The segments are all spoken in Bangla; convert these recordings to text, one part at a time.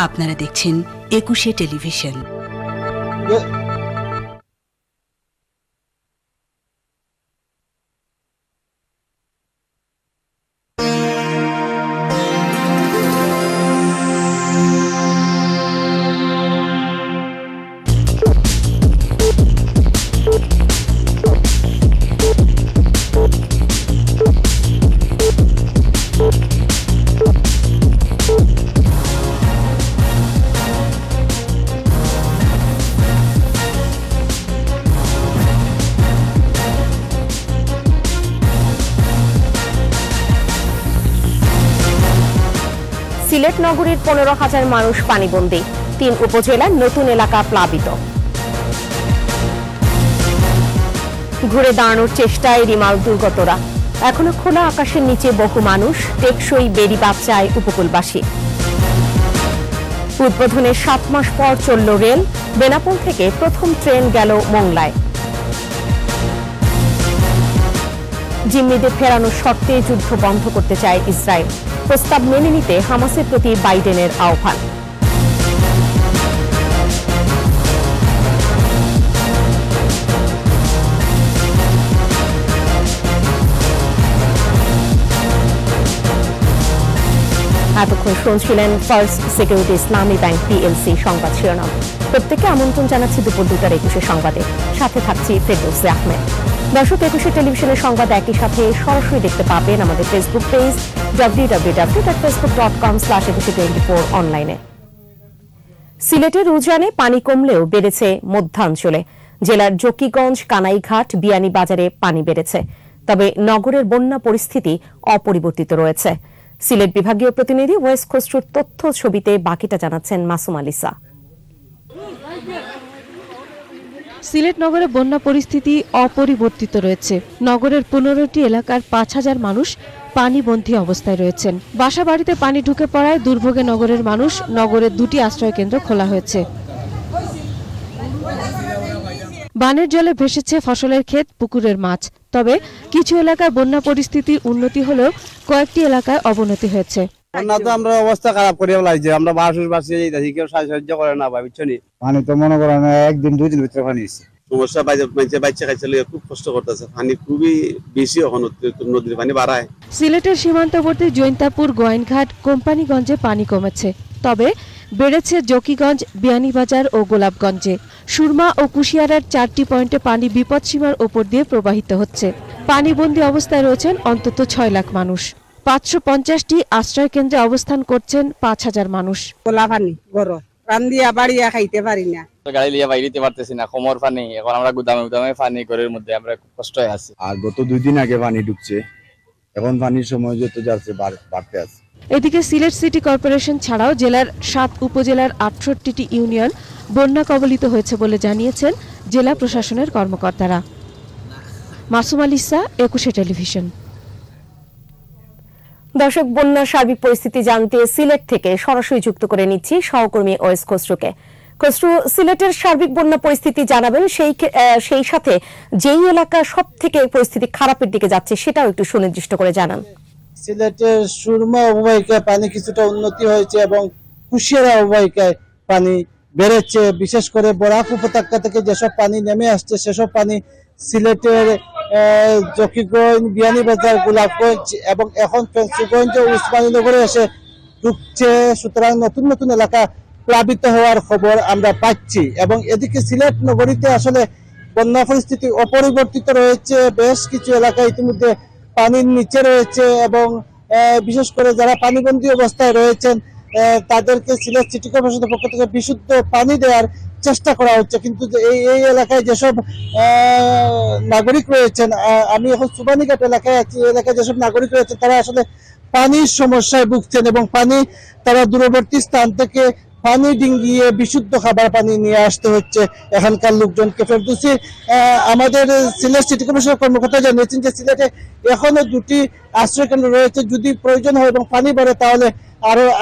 আপনারা দেখছেন একুশে টেলিভিশন। সিলেট নগরীর 15,000 মানুষ পানিবন্দী, 3 উপজেলার নতুন এলাকা প্লাবিত। ঘুরে দাঁড়ানোর চেষ্টায় রিমাল দুর্গতরা, এখনো খোলা আকাশের নিচে বহু মানুষ, টেকসই বেড়িবাঁধ চায় উপকূলবাসী। উদ্বোধনের 7 মাস পর চলল রেল, বেনাপোল থেকে প্রথম ট্রেন গেল মোংলায়। জিম্মিদের ফেরানোর শর্তে যুদ্ধ বন্ধ করতে চায় ইসরায়েল, প্রস্তাব মেনে নিতে হামাসের প্রতি বাইডেনের আহ্বান। এতক্ষণ শুনছিলেন ফার্স্ট সিকিউরিটি ইসলামী ব্যাংক পিএলসি সংবাদ শিরোনাম। প্রত্যেককে আমন্ত্রণ জানাচ্ছি দুপুর 2টার 21 সংবাদে, সাথে থাকছি ফেরদৌসী আহমেদ। দর্শক, একুশে টেলিভিশনের সংবাদ একই সাথে সরাসরি দেখতে পাবেন আমাদের ফেসবুক পেজ www.facebook.com/2124 অনলাইনে। সিলেটের উজানে পানি কমলেও বেড়েছে মধ্যাঞ্চলে। জেলার জকিগঞ্জ, কানাইঘাট, বিয়ানীবাজারে পানি বেড়েছে, তবে নগরের বন্যা পরিস্থিতি অপরিবর্তিত রয়েছে। সিলেট বিভাগীয় প্রতিনিধি ওয়েস খসরুর তথ্য ছবিতে বাকিটা জানাচ্ছেন মাসুম আলিসা। সিলেট নগরে বন্যা পরিস্থিতি অপরিবর্তিত রয়েছে। নগরের 15টি এলাকার 5,000 মানুষ পানিবন্দী অবস্থায় রয়েছেন। বাসা বাড়িতে পানি ঢুকে পড়ায় দুর্ভোগে নগরের মানুষ। নগরের 2টি আশ্রয় কেন্দ্র খোলা হয়েছে। বানের জলে ভেসেছে ফসলের ক্ষেত, পুকুরের মাছ। তবে কিছু এলাকায় বন্যা পরিস্থিতির উন্নতি হলেও কয়েকটি এলাকায় অবনতি হয়েছে। আমরা অবস্থা খারাপ করে লাগছে, আমরা বাসি কেউ সাহায্য করে না ভাই, বুঝছো নি? পানি তো মনে করেন 1 দিন 2 দিন ভিতরে পানি এসেছে। সমস্যা বাচ্চা খাইছে, খুব কষ্ট করতেছে, পানি খুবই বেশি, এখন নদীর পানি বাড়ায়। সিলেটের সীমান্তবর্তী জৈন্তাপুর, গোয়াইনঘাট, কোম্পানিগঞ্জে পানি কমেছে, তবে বেড়েছে জকিগঞ্জ, বিয়ানীবাজার ও গোলাপগঞ্জে। সুরমা ও কুশিয়ারার 4টি পয়েন্টে পানি বিপদসীমার ওপর দিয়ে প্রবাহিত হচ্ছে। পানিবন্দী অবস্থায় রয়েছেন অন্তত 6 লাখ মানুষ। 550টি আশ্রয় কেন্দ্রে অবস্থান করছেন 5,000 মানুষ। খাইতে পারি না, গাড়ি লিয়ে বাইরে পারতেছি না, কোমর পানি। এখন আমরা গুদামে পানি, ঘরের মধ্যে আমরা খুব কষ্ট হয়ে আছি। আর গত 2 দিন আগে পানি ঢুকছে, এখন পানির সময় যত যাচ্ছে বাড়তে আছে। এদিকে সিলেট সিটি কর্পোরেশন ছাড়াও জেলার 7 উপজেলার 68টি ইউনিয়ন বন্যা কবলিত হয়েছে বলে জানিয়েছেন জেলা প্রশাসনের কর্মকর্তারা। মাসুম আলিসা, একুশে টেলিভিশন। দর্শক, বন্যার সার্বিক পরিস্থিতি জানতে সিলেট থেকে সরাসরি যুক্ত করে নিচ্ছি সহকর্মী ওয়েস খসরুকে। খসরু, সিলেটের সার্বিক বন্যা পরিস্থিতি জানাবেন, সেই সাথে যেই এলাকা সব থেকে পরিস্থিতি খারাপের দিকে যাচ্ছে সেটাও একটু সুনির্দিষ্ট করে জানান। সিলেটের সুরমা অববাহিকায় পানি কিছুটা উন্নতি হয়েছে এবং কুশিয়ারা অববাহিকায় পানি বেড়েছে। বিশেষ করে বরাক উপত্যকা থেকে যেসব পানি নেমে আসছে সেসব পানি সিলেটের জকিগঞ্জ, বিয়ানীবাজার, গোলাপগঞ্জ এবং এখন ফেন্সিগঞ্জ ও উসমানীনগরে এসে ঢুকছে। সুতরাং নতুন নতুন এলাকা প্লাবিত হওয়ার খবর আমরা পাচ্ছি এবং এদিকে সিলেট নগরীতে আসলে বন্যা পরিস্থিতি অপরিবর্তিত রয়েছে। বেশ কিছু এলাকা ইতিমধ্যে পানির নিচে রয়েছে এবং বিশেষ করে যারা পানিবন্দী অবস্থায় রয়েছেন তাদেরকে সিলেট সিটি কর্পোরেশনের পক্ষ থেকে বিশুদ্ধ পানি দেওয়ার চেষ্টা করা হচ্ছে। কিন্তু এই এলাকায় যেসব নাগরিক রয়েছেন, আমি এখন সুবানীঘাট এলাকায় আছি, এলাকায় যেসব নাগরিক রয়েছেন তারা আসলে পানির সমস্যায় ভুগছেন এবং তারা দূরবর্তী স্থান থেকে পানি ডিঙ্গিয়ে বিশুদ্ধ খাবার পানি নিয়ে আসতে হচ্ছে এখানকার লোকজনকে। ফেরদৌসী, আমাদের সিলেট সিটি কর্পোরেশনের কর্মকর্তা জানিয়েছেন যে সিলেটে এখনো 2টি আশ্রয় কেন্দ্র রয়েছে, যদি প্রয়োজন হয় এবং পানি বাড়ে তাহলে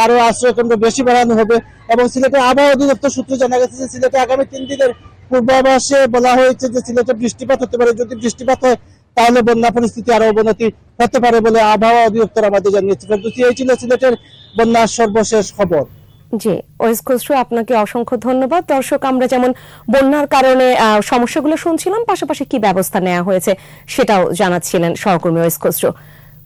আরো আশ্রয় কেন্দ্র বেশি বাড়ানো হবে। এবং সিলেটের আবহাওয়া অধিদপ্তর সূত্রে জানা গেছে যে সিলেটে আগামী 3 দিনের পূর্বাভাসে বলা হয়েছে যে সিলেটে বৃষ্টিপাত হতে পারে। যদি বৃষ্টিপাত হয় তাহলে বন্যা পরিস্থিতি আরো অবনতি হতে পারে বলে আবহাওয়া অধিদপ্তর আমাদের জানিয়েছে। ফেরদৌসী, এই ছিল সিলেটের বন্যার সর্বশেষ খবর। জি, ওয়েস খসরু, আপনাকে অসংখ্য ধন্যবাদ। দর্শক, আমরা যেমন বন্যার কারণে সমস্যাগুলো শুনছিলাম, পাশাপাশি কি ব্যবস্থা নেওয়া হয়েছে সেটাও জানাচ্ছিলেন সহকর্মী ওয়েস খসরু।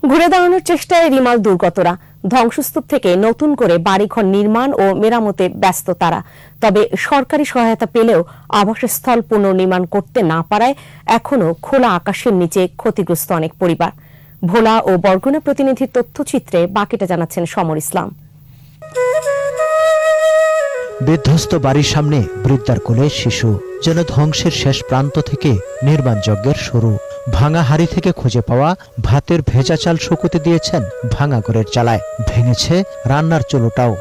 ঘুরে দাঁড়ানোর চেষ্টায় রিমাল দুর্গতরা, ধ্বংসস্তূপ থেকে নতুন করে বাড়িঘর নির্মাণ ও মেরামতে ব্যস্ত তারা। তবে সরকারি সহায়তা পেলেও আবাসস্থল পুনর্নির্মাণ করতে না পারায় এখনো খোলা আকাশের নিচে ক্ষতিগ্রস্ত অনেক পরিবার। ভোলা ও বরগুনা প্রতিনিধির তথ্যচিত্রে বাকিটা জানাচ্ছেন সমর ইসলাম। বিধ্বস্ত বাড়ির সামনে বৃদ্ধার কোলে শিশু, যেন ধ্বংসের শেষ প্রান্ত থেকে নির্মাণ যজ্ঞের শুরু। ভাঙা হাড়ি থেকে খুঁজে পাওয়া ভাতের ভেজা চাল শুকোতে দিয়েছেন ভাঙা ঘরের চালায়, ভেঙেছে রান্নার চুলোটাও।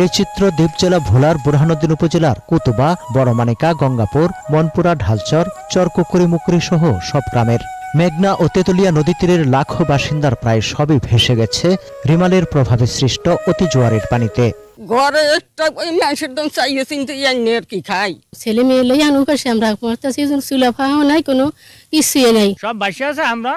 এই চিত্র দ্বীপ জেলা ভোলার বুরহানুদ্দিন উপজেলার কুতুবা, বড়মানিকা, গঙ্গাপুর, মনপুরা, ঢালচর, চরকুকুরি মুকুরি সহ সব গ্রামের। মেঘনা ও তেতুলিয়া নদী তীরের লাখো বাসিন্দার প্রায় সবই ভেসে গেছে রিমালের প্রভাবে সৃষ্ট অতি জোয়ারের পানিতে। ঘরে একটা ওই মাংসের দম চাইয়ে চিনতে আর কি খাই, ছেলে মেয়ে লই আনু কাছে আমরা চুলা ফাওয়া নাই, কোনো কিছুই নাই, সব বাসি আছে। আমরা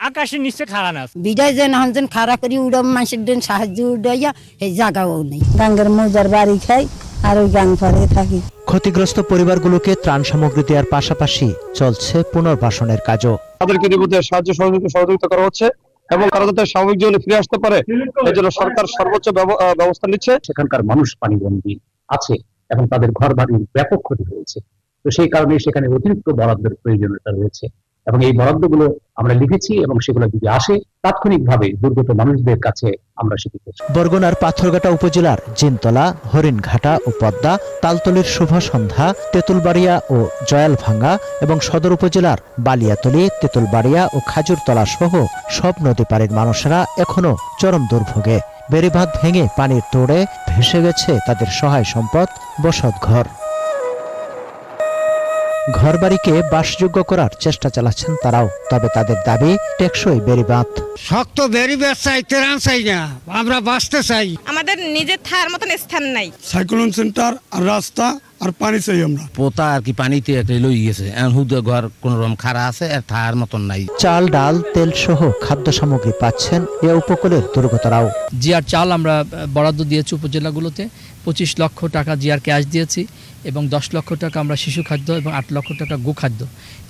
আকাশের নিচে খাড়া না বিদায় যেন হামজেন খাড়া করি উড়াম মাংসের দিন সাহায্য উড়াইয়া এই জায়গাও নেই। গাঙ্গের মৌজার বাড়ি খাই আর ওই গাং পাড়ে থাকি। ক্ষতিগ্রস্ত পরিবারগুলোকে ত্রাণ সামগ্রী দেওয়ার পাশাপাশি চলছে পুনর্বাসনের কাজও। তাদেরকে ইতিমধ্যে সাহায্য সহযোগিতা করা হচ্ছে এবং তারা যাতে স্বাভাবিক জীবনে ফিরে আসতে পারে এই জন্য সরকার সর্বোচ্চ ব্যবস্থা নিচ্ছে। সেখানকার মানুষ পানিবন্দী আছে এবং তাদের ঘর বাড়ির ব্যাপক ক্ষতি হয়েছে, তো সেই কারণে সেখানে অতিরিক্ত বরাদ্দের প্রয়োজনীয়তা রয়েছে এবং এই বরাদ্দগুলো আমরা লিখেছি এবং সেগুলো যদি আসে তাৎক্ষণিকভাবে দুর্গত মানুষদের কাছে আমরা সেটি করছি। বরগুনার পাথরঘাটা উপজেলার জিনতলা, হরিণঘাটা ও পদ্মা, তালতলির শুভ সন্ধ্যা, তেঁতুলবাড়িয়া ও জয়ালভাঙ্গা এবং সদর উপজেলার বালিয়াতলি, তেঁতুলবাড়িয়া ও খাজুরতলা সহ সব নদী পাড়ের মানুষেরা এখনো চরম দুর্ভোগে। বেড়িবাঁধ ভেঙে পানির তোড়ে ভেসে গেছে তাদের সহায় সম্পদ, বসতঘর। ঘরবাড়িকে বাসযোগ্য করার চেষ্টা চালাচ্ছেন তারাও, তবে তাদের দাবি টেকসই বেড়িবাঁধ। শক্ত বেড়িবাঁধ চাই, ত্রাণ চাই না, আমরা বাঁচতে চাই। আমাদের নিজের থাকার মতন স্থান নাই। সাইক্লোন সেন্টার আর রাস্তা আর পানি চাই আমরা। পোতা আর কি পানিতে লই গেছে, ঘর কোন রকম খাড়া আছে আর থাকার মতন নাই। চাল, ডাল, তেল সহ খাদ্য সামগ্রী পাচ্ছেন এ উপকূলের দুর্গতরাও। জিআর চাল আমরা বরাদ্দ দিয়েছি উপজেলাগুলোতে, 25 লক্ষ টাকা জিআর ক্যাশ দিয়েছি এবং 10 লক্ষ টাকা আমরা শিশু খাদ্য এবং 8 লক্ষ টাকা গো খাদ্য,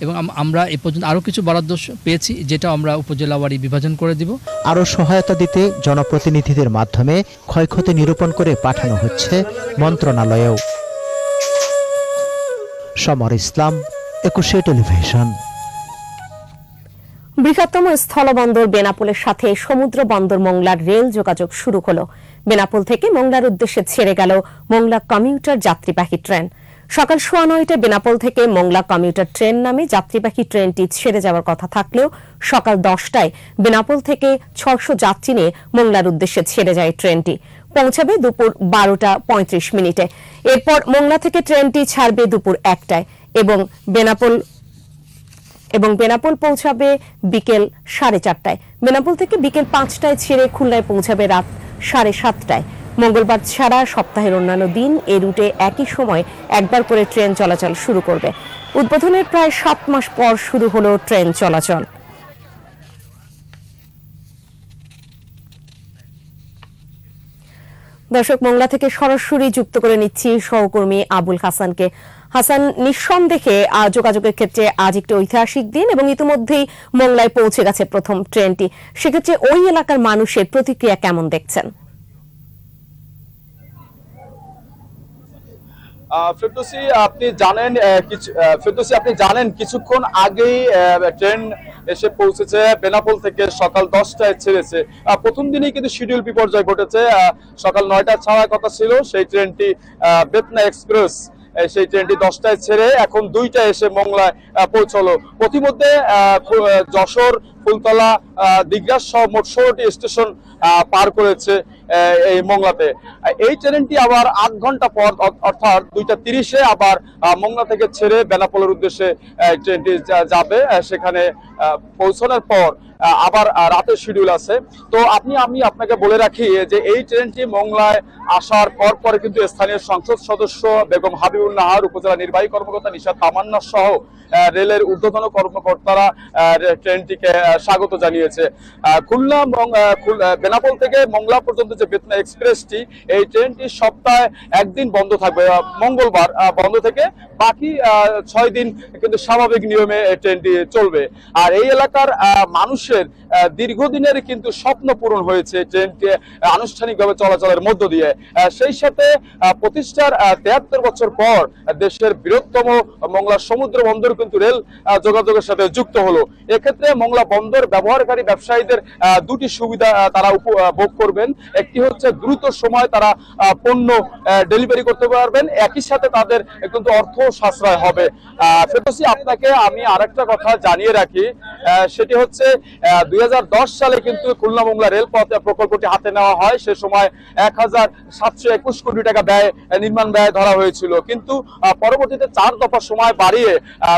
এবং আমরা এ পর্যন্ত আরও কিছু বরাদ্দ পেয়েছি যেটা আমরা উপজেলাওয়ারি বিভাজন করে দিব। আরও সহায়তা দিতে জনপ্রতিনিধিদের মাধ্যমে ক্ষয়ক্ষতি নিরূপণ করে পাঠানো হচ্ছে মন্ত্রণালয়েও। সমর ইসলাম, 21 টেলিভিশন। বৃহত্তম স্থলবন্দর বেনাপোলের সাথে সমুদ্র বন্দর মোংলার রেল যোগাযোগ শুরু হলো। বেনাপোল থেকে মোংলার উদ্দেশ্যে ছেড়ে গেল মোংলা কমিউটার যাত্রীবাহী ট্রেন। সকাল 9:15টায় বেনাপোল থেকে মোংলা কমিউটার ট্রেন নামে যাত্রীবাহী ট্রেনটি ছেড়ে যাওয়ার কথা থাকলেও সকাল 10টায় বেনাপোল থেকে 600 যাত্রী নিয়ে মোংলার উদ্দেশ্যে ছেড়ে যায় ট্রেনটি। পৌঁছাবে দুপুর 12:35। এরপর মোংলা থেকে ট্রেনটি ছাড়বে দুপুর 1টায় এবং বেনাপোল পৌঁছাবে বিকেল 4:30টায়। বেনাপোল থেকে বিকেল 5টায় ছেড়ে খুলনায় পৌঁছাবে রাত 7:30টায়। মঙ্গলবার ছাড়া সপ্তাহের অন্যান্য দিন এই রুটে একই সময় একবার করে ট্রেন চলাচল শুরু করবে। উদ্বোধনের প্রায় 7 মাস পর শুরু হলো ট্রেন চলাচল। দর্শক, মোংলা থেকে সরাসরি যুক্ত করে নিচ্ছি সহকর্মী আবুল হাসানকে। হাসান, নিঃসন্দেহে যোগাযোগের ক্ষেত্রে আজ একটি ঐতিহাসিক দিন এবং ইতিমধ্যেই মোংলায় পৌঁছে গেছে প্রথম ট্রেনটি। সেক্ষেত্রে ওই এলাকার মানুষের প্রতিক্রিয়া কেমন দেখছেন? ফেরদৌসী, আপনি জানেন কিছুক্ষণ আগেই ট্রেন এসে পৌঁছেছে বেনাপোল থেকে, সকাল 10টায় ছেড়েছে। প্রথম দিনেই কিন্তু শিডিউল বিপর্যয় ঘটেছে। সকাল 9টায় ছাড়ার কথা ছিল সেই ট্রেনটি, বেতনা এক্সপ্রেস, সেই ট্রেনটি 10টায় ছেড়ে এখন 2টায় এসে মোংলায় পৌঁছলো। প্রতিমধ্যে যশোর, ফুলতলা, দিগ্রাস সহ মোট 16টি স্টেশন পার করেছে এই মোংলাতে। এই ট্রেনটি আবার 8 ঘন্টা পর অর্থাৎ 2:30-এ আবার মোংলা থেকে ছেড়ে বেনাপোলের উদ্দেশ্যে ট্রেনটি যাবে। সেখানে পৌঁছানোর পর আবার রাতের শিডিউল আছে। তো আমি আপনাকে বলে রাখি যে এই ট্রেনটি মোংলায় আসার পরে কিন্তু স্থানীয় সংসদ সদস্য বেগম হাবিবুল নাহার, উপজেলা নির্বাহী কর্মকর্তা নিশাত তামান্না সহ রেলের ঊর্ধ্বতন কর্মকর্তারা ট্রেনটিকে স্বাগত জানিয়েছে। খুলনা এবং বেনাপোল থেকে মংলা পর্যন্ত যে বেতনা এক্সপ্রেসটি, এই ট্রেনটি সপ্তাহে একদিন বন্ধ থাকবে, মঙ্গলবার বন্ধ থেকে বাকি 6 দিন কিন্তু স্বাভাবিক নিয়মে ট্রেনটি চলবে। আর এই এলাকার মানুষের দীর্ঘদিনের কিন্তু স্বপ্ন পূরণ হয়েছে ট্রেনটি আনুষ্ঠানিকভাবে চলাচলের মধ্য দিয়ে। সেই সাথে প্রতিষ্ঠার 73 বছর পর দেশের বৃহত্তম মংলা সমুদ্র বন্দর কিন্তু রেল যোগাযোগের সাথে যুক্ত হলো। এক্ষেত্রে মংলা বন্দর ব্যবহারকারী ব্যবসায়ীদের দুটি সুবিধা তারা ভোগ করবেন। একটি হচ্ছে দ্রুত সময় তারা পণ্য ডেলিভারি করতে পারবেন, একই সাথে তাদের কিন্তু অর্থ সাশ্রয় হবে। ফেরদৌসী, আপনাকে আমি আরেকটা কথা জানিয়ে রাখি, সেটি হচ্ছে 2010 সালে কিন্তু খুলনা মংলা রেলপথ প্রকল্পটি হাতে নেওয়া হয়। সে সময় 1721 কোটি টাকা নির্মাণ ব্যয় ধরা হয়েছিল, কিন্তু পরবর্তীতে 4 দফা সময় বাড়িয়ে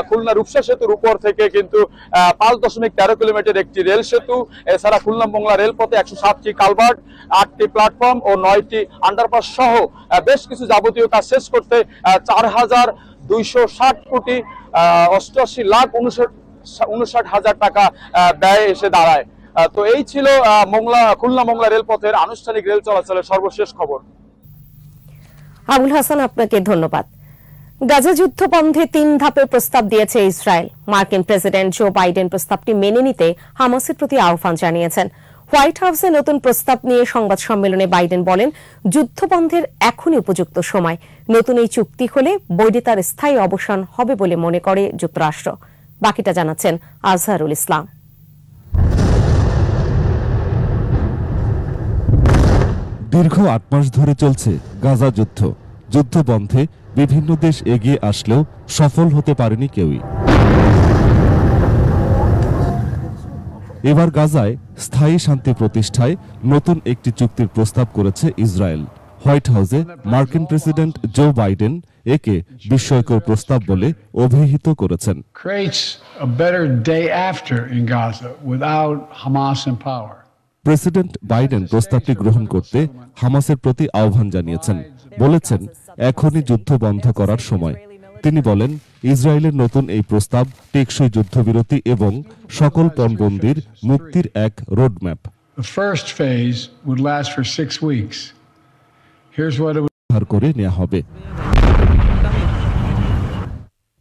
খুলনা রূপসা সেতুর উপর থেকে কিন্তু 5.13 কিলোমিটার একটি রেল সেতু, এছাড়া খুলনা মংলা রেলপথে 107টি কালভার্ট, 8টি প্ল্যাটফর্ম ও 9টি আন্ডারপাস সহ বেশ কিছু যাবতীয় কাজ শেষ করতে 4,260 কোটি 88,59,000 টাকা ব্যয় এসে দাঁড়ায়। তো এই ছিল খুলনা মংলা রেলপথের আনুষ্ঠানিক রেল চলাচলের সর্বশেষ খবর। আবুল হাসান, আপনাকে ধন্যবাদ। গাজা যুদ্ধ বন্ধে 3 ধাপের প্রস্তাব দিয়েছে ইসরায়েল। মার্কিন প্রেসিডেন্ট জো বাইডেন প্রস্তাবটি মেনে নিতে হামাসের প্রতি আহ্বান জানিয়েছেন। হোয়াইট হাউসে নতুন প্রস্তাব নিয়ে সংবাদ সম্মেলনে বাইডেন বলেন, যুদ্ধবন্ধের এখনই উপযুক্ত সময়। নতুন এই চুক্তি হলে বৈরিতার স্থায়ী অবসান হবে বলে মনে করে যুক্তরাষ্ট্র। বাকিটা জানাচ্ছেন আজহারুল ইসলাম। দীর্ঘ 8 মাস ধরে চলছে গাজা যুদ্ধ। যুদ্ধ বন্ধে বিভিন্ন দেশ এগিয়ে আসলেও সফল হতে পারেনি কেউই। এবার গাজায় স্থায়ী শান্তি প্রতিষ্ঠায় নতুন একটি চুক্তির প্রস্তাব করেছে ইসরায়েল। হোয়াইট হাউসে মার্কিন প্রেসিডেন্ট জো বাইডেন একে বিস্ময়কর প্রস্তাব বলে অভিহিত করেছেন। প্রেসিডেন্ট বাইডেন প্রস্তাবটি গ্রহণ করতে হামাসের প্রতি আহ্বান জানিয়েছেন। বলেছেন, এখনই যুদ্ধ বন্ধ করার সময়। তিনি বলেন, ইসরায়েলের নতুন এই প্রস্তাব টেকসই যুদ্ধবিরতি এবং সকল পণবন্দির মুক্তির এক রোডম্যাপ। করে নেওয়া হবে।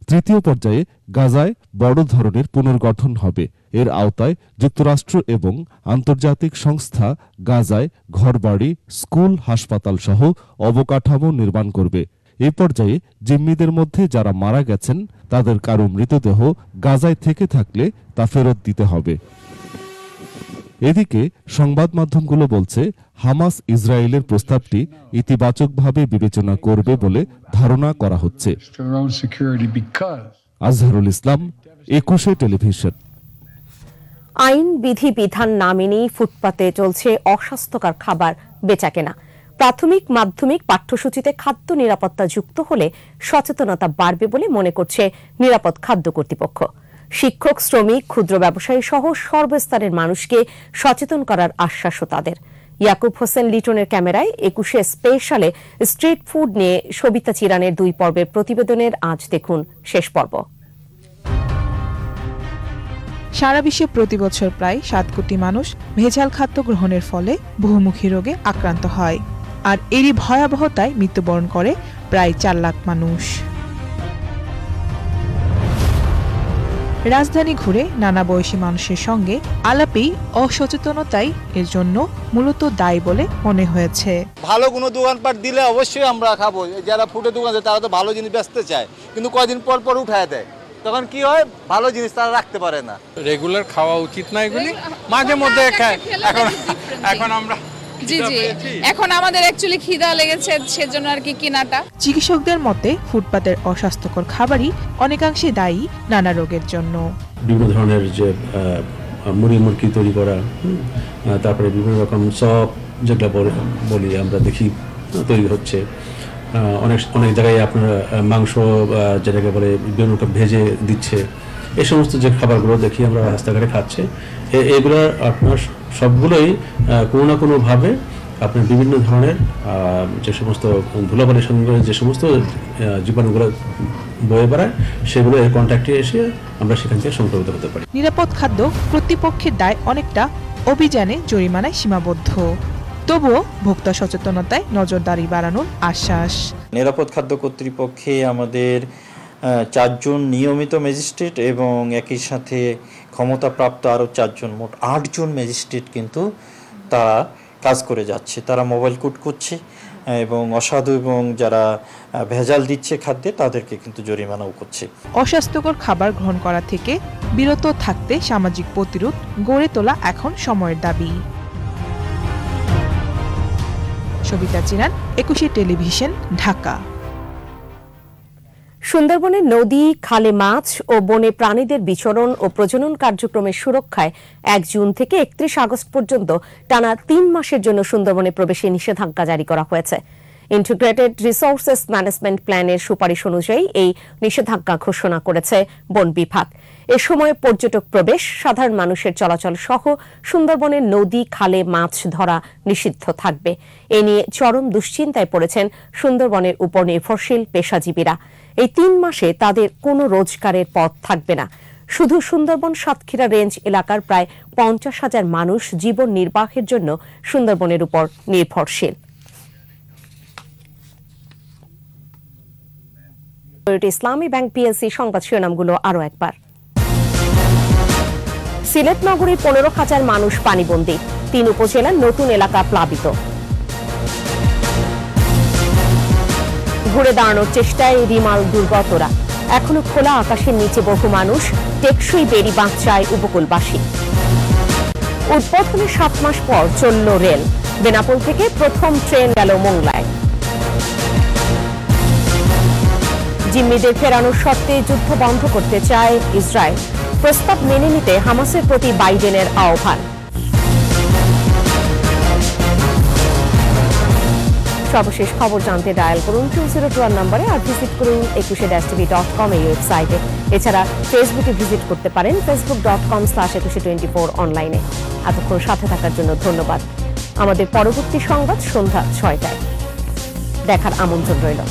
তৃতীয় পর্যায়ে গাজায় বড় ধরনের পুনর্গঠন হবে। এর আওতায় যুক্তরাষ্ট্র এবং আন্তর্জাতিক সংস্থা গাজায় ঘরবাড়ি, স্কুল, হাসপাতাল সহ অবকাঠামো নির্মাণ করবে। এ পর্যায়ে জিম্মিদের মধ্যে যারা মারা গেছেন তাদের কারো মৃতদেহ গাজায় থেকে থাকলে তা ফেরত দিতে হবে। এদিকে সংবাদ মাধ্যমগুলো বলছে, হামাস ইসরায়েলের প্রস্তাবটি ইতিবাচকভাবে বিবেচনা করবে বলে ধারণা করা হচ্ছে। আজহারুল ইসলাম, 21 টেলিভিশন। আইন বিধি বিধান না মেনেই ফুটপাতে চলছে অস্বাস্থ্যকর খাবার বেচাকেনা। প্রাথমিক মাধ্যমিক পাঠ্যসূচিতে খাদ্য নিরাপত্তা যুক্ত হলে সচেতনতা বাড়বে বলে মনে করছে নিরাপদ খাদ্য কর্তৃপক্ষ। শিক্ষক, শ্রমিক, ক্ষুদ্র ব্যবসায়ী সহ সর্বস্তরের মানুষকে সচেতন করার আশ্বাসও তাদের। ইয়াকুব হোসেন লিটনের ক্যামেরায় 21 স্পেশালে স্ট্রিট ফুড নিয়ে সবিতা চিরানের 2 পর্বের প্রতিবেদনের আজ দেখুন শেষ পর্ব। সারা বিশ্বে প্রতি বছর প্রায় 7 কোটি মানুষ ভেজাল খাদ্য গ্রহণের ফলে বহুমুখী রোগে আক্রান্ত হয়, আর এরই ভয়াবহতায় মৃত্যুবরণ করে প্রায় 4 লাখ মানুষ। রাজধানী ঘুরে নানা বয়সী মানুষের সঙ্গে আলাপেই অসচেতনতাই এর জন্য মূলত দায়ী বলে মনে হয়েছে। ভালো কোনো দোকানপাট দিলে অবশ্যই আমরা খাবো। যারা ফুটের দোকান আছে তারা তো ভালো জিনিস বেচতে চায়, কিন্তু কয়দিন পর পর উঠায় দেয়, তখন কি হয়, ভালো জিনিস তারা রাখতে পারে না। রেগুলার খাওয়া উচিত না এগুলি, মাঝে মধ্যে খায়। এখন আমরা জি এখন আমাদের অ্যাকচুয়ালি খিদা লেগেছে, সেজন্য আর কি কেনাটা। চিকিৎসকদের মতে ফুটপাতের অস্বাস্থ্যকর খাবারই অনেকাংশে দায়ী নানা রোগের জন্য। বিভিন্ন ধরনের যে মুড়ি মুরগি তৈরি করা, তারপরে বিভিন্ন রকম সব যেগুলো বলি আমরা দেখি তৈরি হচ্ছে। অনেক জায়গায় আপনার মাংস যেটাকে বলে বিভিন্ন রকম ভেজে দিচ্ছে। এই সমস্ত যে খাবারগুলো দেখি আমরা রাস্তাঘাটে খাচ্ছে, এগুলো আপনার সবগুলোই কোনো না কোনোভাবে আপনার বিভিন্ন ধরনের যে সমস্ত ধুলাবালির সঙ্গে যে সমস্ত জীবাণুগুলো বয়ে বেড়ায় সেগুলো এর কন্ট্যাক্টে এসে আমরা সেখান থেকে সংক্রমিত হতে পারি। নিরাপদ খাদ্য কর্তৃপক্ষের দায় অনেকটা অভিযানে জরিমানায় সীমাবদ্ধ, তবুও ভোক্তা সচেতনতায় নজরদারি বাড়ানোর আশ্বাস। নিরাপদ খাদ্য কর্তৃপক্ষে আমাদের 4 জন নিয়মিত ম্যাজিস্ট্রেট এবং একই সাথে ক্ষমতাপ্রাপ্ত আরও 4 জন, মোট 8 জন ম্যাজিস্ট্রেট কিন্তু তারা কাজ করে যাচ্ছে। তারা মোবাইল কোর্ট করছে এবং অসাধু এবং যারা ভেজাল দিচ্ছে খাদ্যে তাদেরকে কিন্তু জরিমানাও করছে। অস্বাস্থ্যকর খাবার গ্রহণ করা থেকে বিরত থাকতে সামাজিক প্রতিরোধ গড়ে তোলা এখন সময়ের দাবি। সবিতা চিনান, 21 টেলিভিশন, ঢাকা। সুন্দরবনের নদী, খালে মাছ ও বনে প্রাণীদের বিচরণ ও প্রজনন কার্যক্রমের সুরক্ষায় 1 জুন থেকে 31 আগস্ট পর্যন্ত টানা 3 মাসের জন্য সুন্দরবনে প্রবেশে নিষেধাজ্ঞা জারি করা হয়েছে। ইন্টিগ্রেটেড রিসোর্সেস ম্যানেজমেন্ট প্ল্যানের সুপারিশ অনুযায়ী এই নিষেধাজ্ঞা ঘোষণা করেছে বন বিভাগ। এ সময় পর্যটক প্রবেশ, সাধারণ মানুষের চলাচল সহ সুন্দরবনের নদী, খালে মাছ ধরা নিষিদ্ধ থাকবে। এ নিয়ে চরম দুশ্চিন্তায় পড়েছেন সুন্দরবনের উপর নির্ভরশীল পেশাজীবীরা। এই 3 মাসে তাদের কোনো রোজগারের পথ থাকবে না। শুধু সুন্দরবন সাতক্ষীরা রেঞ্জ এলাকার প্রায় 50,000 মানুষ জীবন নির্বাহের জন্য সুন্দরবনের উপর নির্ভরশীল। ইসলামী ব্যাংক পিএলসি সংবাদ শিরোনামগুলো আরো একবার। সিলেট নগরী 15,000 মানুষ পানিবন্দী, 3 উপজেলার নতুন এলাকা প্লাবিত। ঘুরে দাঁড়ানোর চেষ্টায় রিমাল দুর্গতরা, এখনো খোলা আকাশের নিচে বহু মানুষ, টেকসই বেড়ি বাঁধ চায় উপকূলবাসী। উদ্বোধনের 7 মাস পর চলল রেল, বেনাপোল থেকে প্রথম ট্রেন গেল মোংলায়। জিম্মিদের ফেরানোর শর্তে যুদ্ধ বন্ধ করতে চায় ইসরায়েল, প্রস্তাব মেনে নিতে হামাসের প্রতি বাইডেনের আহ্বান। সর্বশেষ খবর জানতে ডায়াল করুন 2021 নম্বরে আর ভিজিট করুন 21-tv.com এই ওয়েবসাইটে। এছাড়া ফেসবুকে ভিজিট করতে পারেন facebook.com/2124 অনলাইনে। এতক্ষণ সাথে থাকার জন্য ধন্যবাদ। আমাদের পরবর্তী সংবাদ সন্ধ্যা 6টায় দেখার আমন্ত্রণ রইল।